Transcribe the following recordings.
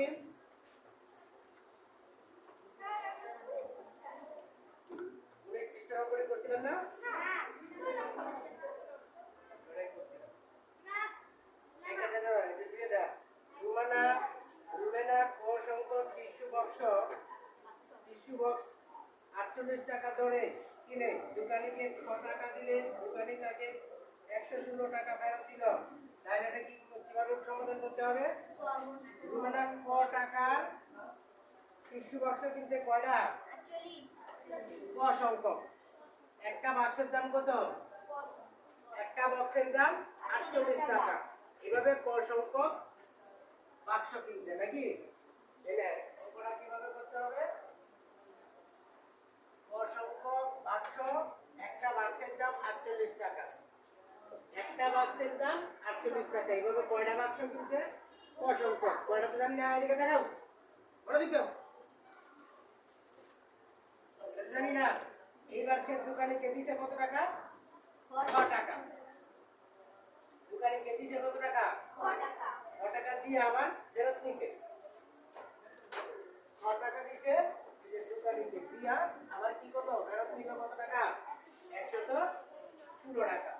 কি? পৃষ্ঠার অঙ্কটা করছিলেন না? রুমেনা ক সংখ্যক টিস্যু বক্স 48 টাকা দরে কিনে দোকানিকে ক টাকা দিলে দোকানি তাকে 116 টাকা ফেরত দিল। তাহলে এটা কিভাবে সমাধান করতে হবে? রুমেনা ক টাকার টিস্যু বক্স কিনছে কয়টা? 48। ক সংখ্যক। একটা বাক্সের দাম কত? একটা বক্সের দাম 48 টাকা। এভাবে ক সংখ্যক বাক্স কিনছে নাকি? অঙ্কটা কিভাবে করতে হবে? ক সংখ্যক বাক্স, একটা বাক্সের দাম 48 টাকা। একটা বাক্সের দাম 48 টাকা। এইভাবে কয়টা বাক্স কিনছে? ক সংখ্যক। কয়টা তো জানি না, এদিকে দেখাও। বলো দিতো। জানি না। এইবার সে দোকানিকে দিছে কত টাকা? 6 টাকা। দোকানিকে দিছে কত টাকা? 6 টাকা। 6 টাকা দিয়ে আবার ফেরত নিছে। 6 টাকা দিছে, যে দোকানিকে দিয়া আবার কি করলো? ফেরত নিল কত টাকা? 116 টাকা।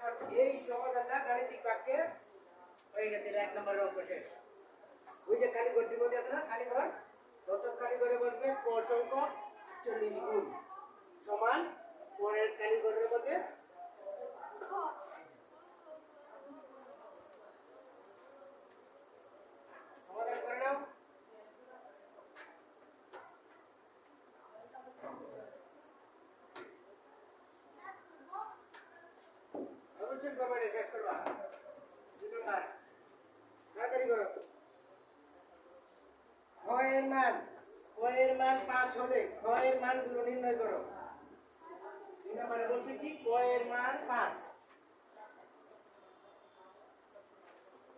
এখন এই সমাধানটা গাণিতিক বাক্যে হয়ে গেছে। এক নম্বরের অঙ্ক শেষ। ওই যে কালীঘরটির মধ্যে আছে না, কালীঘর, প্রথম কালীঘরে বসবে ক সংখ্যক 48 গুণ সমান পরের কালীঘরের মধ্যে সমাধান করে নাও। অবশ্যই কমেন্টে শেষ করবা। 2 নম্বর তাড়াতাড়ি করো। খ এর মান 5 হলে খ এর মানগুলো নির্ণয় করো। 2 নম্বরে বলছে কি? ক এর মান 5।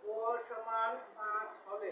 ক সমান 5 হলে